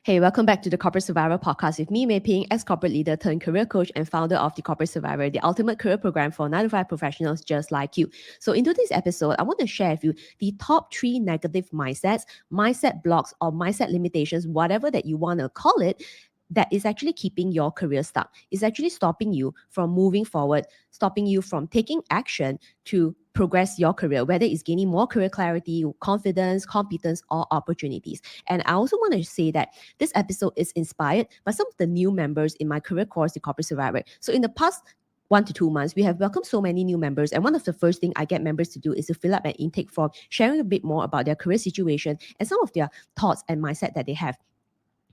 Hey, welcome back to the Corporate Survivor podcast with me, Mei Ping, ex-corporate leader turned career coach and founder of the Corporate Survivor, the ultimate career program for 9-to-5 professionals just like you. So in today's episode, I want to share with you the top 3 negative mindsets, mindset blocks, or mindset limitations, whatever that you want to call it, that is actually keeping your career stuck. It's actually stopping you from moving forward, stopping you from taking action to progress your career, whether it's gaining more career clarity, confidence, competence, or opportunities. And I also want to say that this episode is inspired by some of the new members in my career course, the Corporate Survivor. So in the past 1 to 2 months, we have welcomed so many new members. And one of the first things I get members to do is to fill up an intake form, sharing a bit more about their career situation and some of their thoughts and mindset that they have.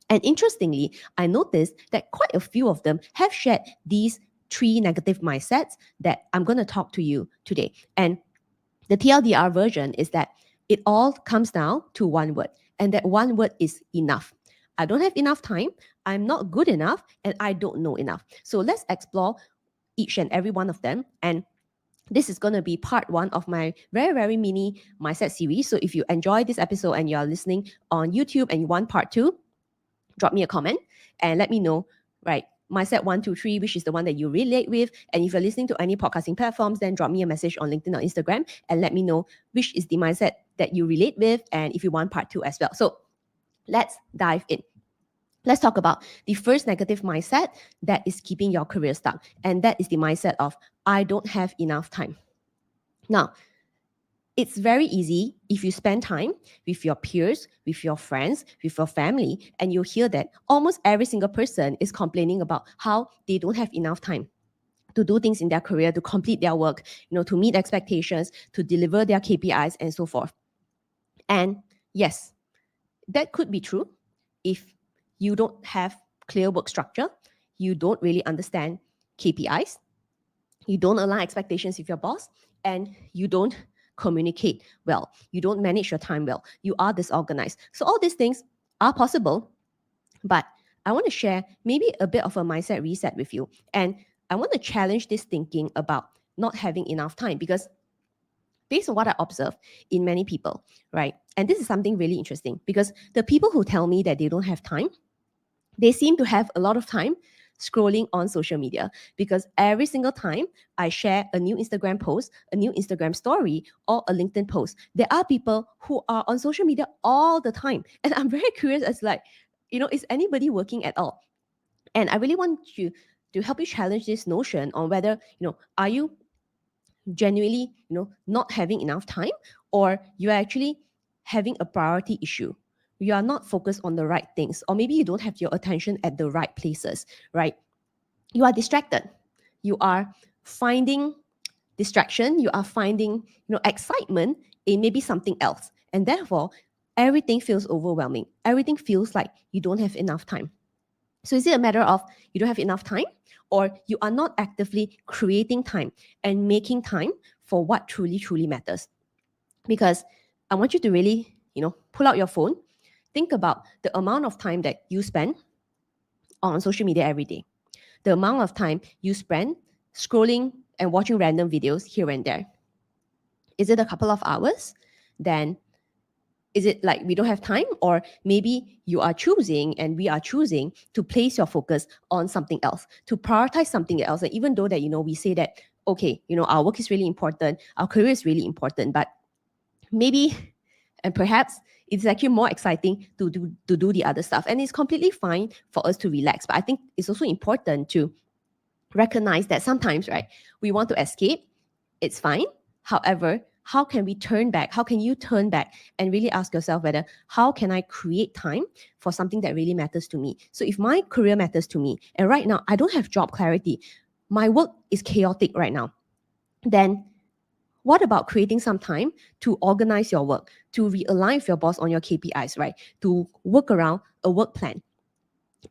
And interestingly, I noticed that quite a few of them have shared these 3 negative mindsets that I'm going to talk to you today. And the TLDR version is that it all comes down to one word, and that one word is enough. I don't have enough time, I'm not good enough, and I don't know enough. So let's explore each and every one of them. And this is going to be part 1 of my very, very mini mindset series. So if you enjoy this episode and you're listening on YouTube and you want part 2, drop me a comment and let me know, right? Mindset 1, 2, 3, which is the one that you relate with. And if you're listening to any podcasting platforms, then drop me a message on LinkedIn or Instagram and let me know which is the mindset that you relate with and if you want part 2 as well. So let's dive in. Let's talk about the first negative mindset that is keeping your career stuck. And that is the mindset of, I don't have enough time. Now, it's very easy if you spend time with your peers, with your friends, with your family, and you'll hear that almost every single person is complaining about how they don't have enough time to do things in their career, to complete their work, to meet expectations, to deliver their KPIs, and so forth. And yes, that could be true if you don't have clear work structure, you don't really understand KPIs, you don't align expectations with your boss, and you don't communicate well, you don't manage your time well, you are disorganized. So all these things are possible, but I want to share maybe a bit of a mindset reset with you. And I want to challenge this thinking about not having enough time, because based on what I observe in many people, right? And this is something really interesting, because the people who tell me that they don't have time, they seem to have a lot of time scrolling on social media, because every single time I share a new Instagram post, a new Instagram story, or a LinkedIn post, there are people who are on social media all the time. And I'm very curious as like, is anybody working at all? And I really want you to help you challenge this notion on whether, are you genuinely, not having enough time, or you're actually having a priority issue. You are not focused on the right things, or maybe you don't have your attention at the right places, right? You are distracted. You are finding distraction. You are finding, excitement in maybe something else. And therefore, everything feels overwhelming. Everything feels like you don't have enough time. So is it a matter of you don't have enough time, or you are not actively creating time and making time for what truly, truly matters? Because I want you to really, pull out your phone, think about the amount of time that you spend on social media every day, the amount of time you spend scrolling and watching random videos here and there. Is it a couple of hours? Then is it like we don't have time? Or maybe you are choosing and we are choosing to place your focus on something else, to prioritize something else. And even though that, we say that, okay, our work is really important, our career is really important, but maybe and perhaps it's actually more exciting to do the other stuff. And it's completely fine for us to relax. But I think it's also important to recognize that sometimes, right, we want to escape. It's fine. However, how can we turn back? How can you turn back and really ask yourself whether, how can I create time for something that really matters to me? So if my career matters to me, and right now I don't have job clarity, my work is chaotic right now, then what about creating some time to organize your work, to realign with your boss on your KPIs, right? To work around a work plan.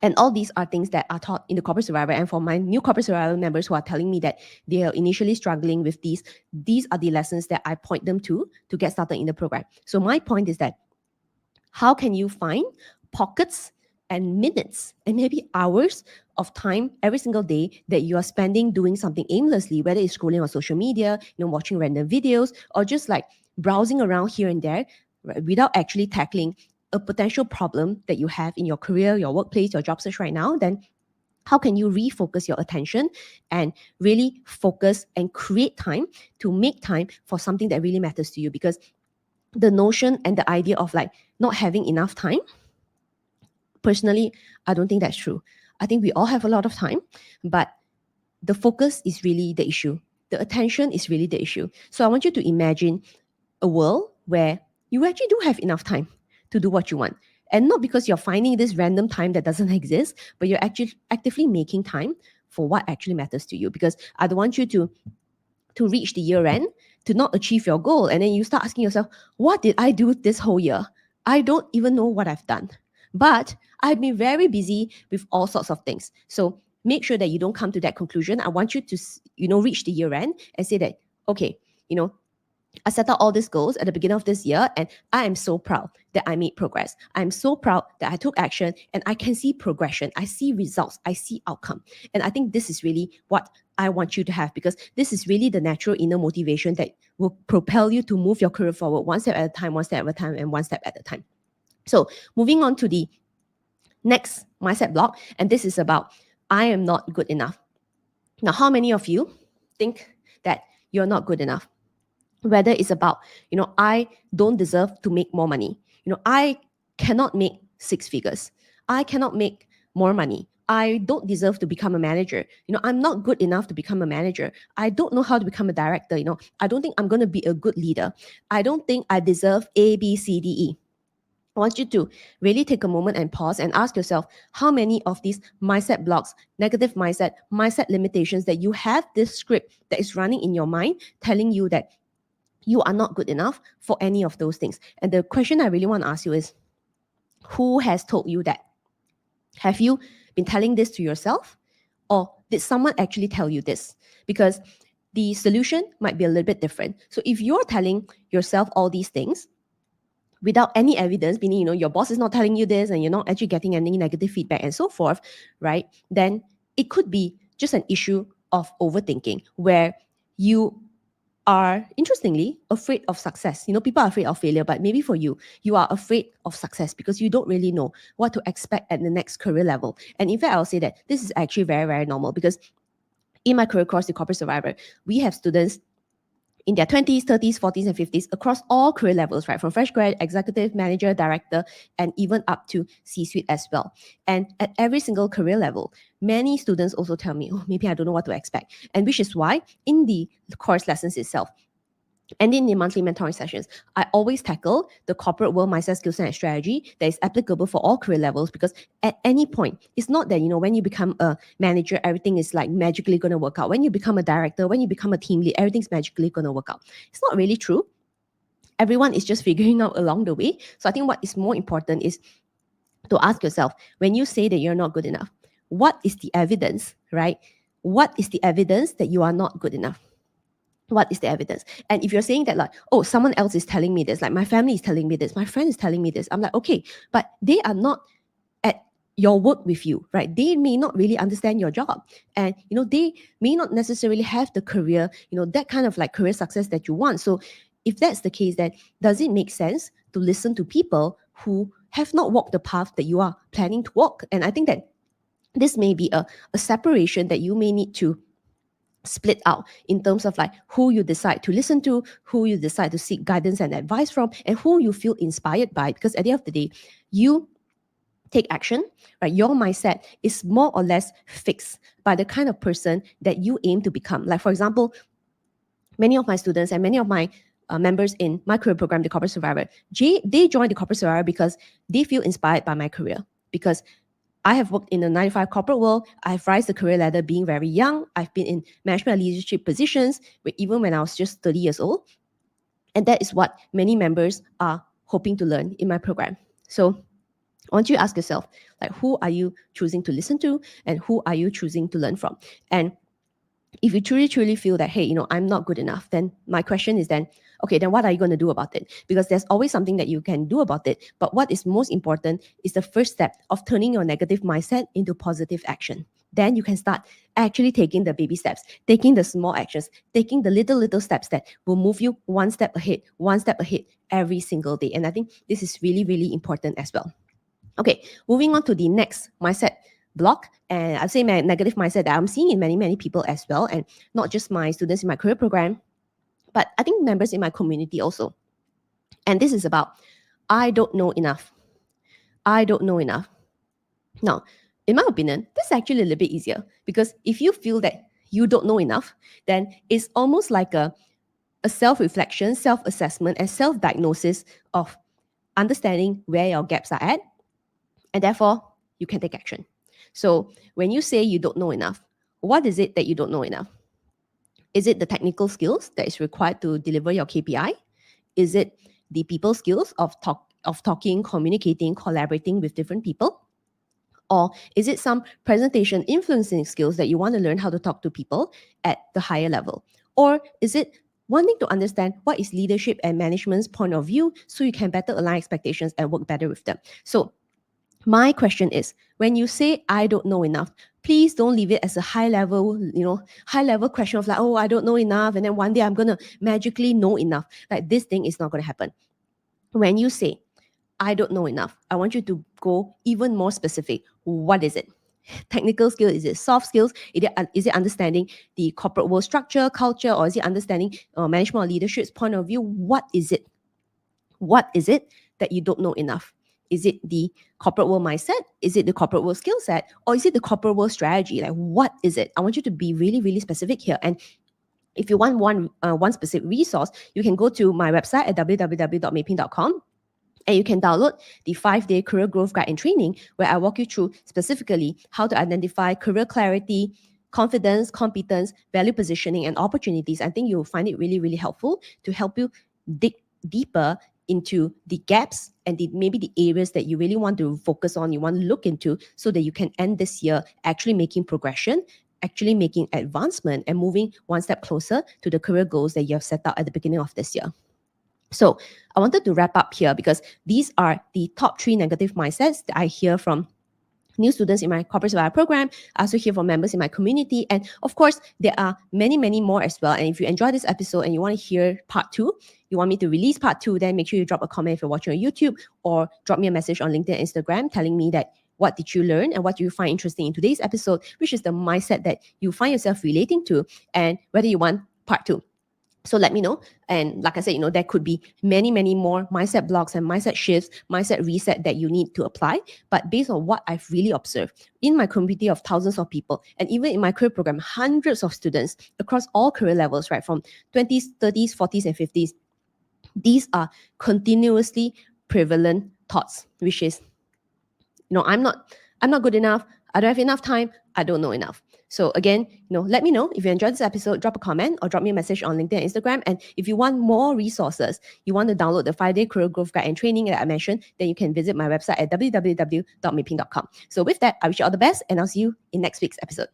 And all these are things that are taught in the Corporate Survivor. And for my new Corporate Survivor members who are telling me that they are initially struggling with these are the lessons that I point them to get started in the program. So my point is that, how can you find pockets and minutes and maybe hours of time every single day that you are spending doing something aimlessly, whether it's scrolling on social media, watching random videos, or just like browsing around here and there, right, without actually tackling a potential problem that you have in your career, your workplace, your job search right now, then how can you refocus your attention and really focus and create time to make time for something that really matters to you? Because the notion and the idea of like not having enough time, personally, I don't think that's true. I think we all have a lot of time, but the focus is really the issue. The attention is really the issue. So I want you to imagine a world where you actually do have enough time to do what you want. And not because you're finding this random time that doesn't exist, but you're actually actively making time for what actually matters to you. Because I don't want you to reach the year end, to not achieve your goal. And then you start asking yourself, what did I do this whole year? I don't even know what I've done. But I've been very busy with all sorts of things. So make sure that you don't come to that conclusion. I want you to, reach the year end and say that, okay, I set out all these goals at the beginning of this year, and I am so proud that I made progress. I'm so proud that I took action and I can see progression. I see results. I see outcome. And I think this is really what I want you to have, because this is really the natural inner motivation that will propel you to move your career forward one step at a time, one step at a time, and one step at a time. So moving on to the next mindset block, and this is about I am not good enough. Now, how many of you think that you're not good enough? Whether it's about, I don't deserve to make more money. I cannot make six figures. I cannot make more money. I don't deserve to become a manager. I'm not good enough to become a manager. I don't know how to become a director. I don't think I'm going to be a good leader. I don't think I deserve A, B, C, D, E. I want you to really take a moment and pause and ask yourself how many of these mindset blocks, negative mindset limitations that you have this script that is running in your mind telling you that you are not good enough for any of those things. And the question I really want to ask you is, who has told you that? Have you been telling this to yourself, or did someone actually tell you this? Because the solution might be a little bit different. So if you're telling yourself all these things without any evidence, meaning, your boss is not telling you this and you're not actually getting any negative feedback and so forth, right? Then it could be just an issue of overthinking, where you are, interestingly, afraid of success. People are afraid of failure, but maybe for you, you are afraid of success because you don't really know what to expect at the next career level. And in fact, I'll say that this is actually very, very normal, because in my career course, The Corporate Survivor, we have students in their 20s, 30s, 40s, and 50s across all career levels, right? From fresh grad, executive, manager, director, and even up to C-suite as well. And at every single career level, many students also tell me, oh, maybe I don't know what to expect. And which is why in the course lessons itself, and in the monthly mentoring sessions, I always tackle the corporate world mindset, skill set, and strategy that is applicable for all career levels. Because at any point, it's not that, when you become a manager, everything is like magically going to work out. When you become a director, when you become a team lead, everything's magically going to work out. It's not really true. Everyone is just figuring out along the way. So I think what is more important is to ask yourself, when you say that you're not good enough, what is the evidence, right? What is the evidence that you are not good enough? What is the evidence? And if you're saying that, like, oh, someone else is telling me this, like my family is telling me this, my friend is telling me this, I'm like, okay, but they are not at your work with you, right? They may not really understand your job, and they may not necessarily have the career, that kind of like career success that you want. So if that's the case, then does it make sense to listen to people who have not walked the path that you are planning to walk? And I think that this may be a separation that you may need to split out in terms of like who you decide to listen to, who you decide to seek guidance and advice from, and who you feel inspired by. Because at the end of the day, you take action, right? Your mindset is more or less fixed by the kind of person that you aim to become. Like, for example, many of my students and many of my members in my career program, The Corporate Survivor, they joined The Corporate Survivor because they feel inspired by my career. Because I have worked in the 9-to-5 corporate world. I've risen the career ladder being very young. I've been in management and leadership positions even when I was just 30 years old. And that is what many members are hoping to learn in my program. So I want you to ask yourself, like, who are you choosing to listen to and who are you choosing to learn from? And if you truly feel that, hey, I'm not good enough, then my question is then, okay, then what are you going to do about it? Because there's always something that you can do about it. But what is most important is the first step of turning your negative mindset into positive action. Then you can start actually taking the baby steps, taking the small actions, taking the little steps that will move you one step ahead every single day. And I think this is really important as well. Okay, moving on to the next mindset block. And I'd say my negative mindset that I'm seeing in many people as well, and not just my students in my career program, but I think members in my community also. And this is about, I don't know enough. I don't know enough. Now, in my opinion, this is actually a little bit easier, because if you feel that you don't know enough, then it's almost like a self-reflection, self-assessment, and self-diagnosis of understanding where your gaps are at, and therefore you can take action. So when you say you don't know enough, what is it that you don't know enough? Is it the technical skills that is required to deliver your KPI? Is it the people skills of talking, communicating, collaborating with different people? Or is it some presentation influencing skills that you want to learn how to talk to people at the higher level? Or is it wanting to understand what is leadership and management's point of view so you can better align expectations and work better with them? So my question is, when you say I don't know enough, please don't leave it as a high level question of like, oh, I don't know enough, and then one day I'm gonna magically know enough. Like, this thing is not gonna happen. When you say I don't know enough, I want you to go even more specific. What is it? Technical skill? Is it soft skills? Is it understanding the corporate world structure, culture, or is it understanding management or leadership's point of view? What is it? What is it that you don't know enough? Is it the corporate world mindset? Is it the corporate world skill set? Or is it the corporate world strategy? Like, what is it? I want you to be really specific here. And if you want one specific resource, you can go to my website at www.meiping.com, and you can download the 5-day career growth guide and training, where I walk you through specifically how to identify career clarity, confidence, competence, value positioning, and opportunities. I think you'll find it really helpful to help you dig deeper into the gaps and maybe the areas that you really want to focus on, you want to look into, so that you can end this year actually making progression, actually making advancement, and moving one step closer to the career goals that you have set out at the beginning of this year. So I wanted to wrap up here, because these are the top 3 negative mindsets that I hear from new students in my Corporate Survivor program. I also hear from members in my community. And of course, there are many more as well. And if you enjoy this episode and you want to hear part 2, you want me to release part 2, then make sure you drop a comment if you're watching on YouTube, or drop me a message on LinkedIn and Instagram telling me that what did you learn and what do you find interesting in today's episode, which is the mindset that you find yourself relating to, and whether you want part 2. So let me know. And like I said, there could be many more mindset blocks and mindset shifts, mindset reset that you need to apply. But based on what I've really observed in my community of thousands of people, and even in my career program, hundreds of students across all career levels, right, from 20s, 30s, 40s, and 50s, these are continuously prevalent thoughts, which is, I'm not good enough. I don't have enough time. I don't know enough. So again, let me know if you enjoyed this episode. Drop a comment or drop me a message on LinkedIn and Instagram. And if you want more resources, you want to download the 5-day career growth guide and training that I mentioned, then you can visit my website at www.meiping.com. So with that, I wish you all the best, and I'll see you in next week's episode.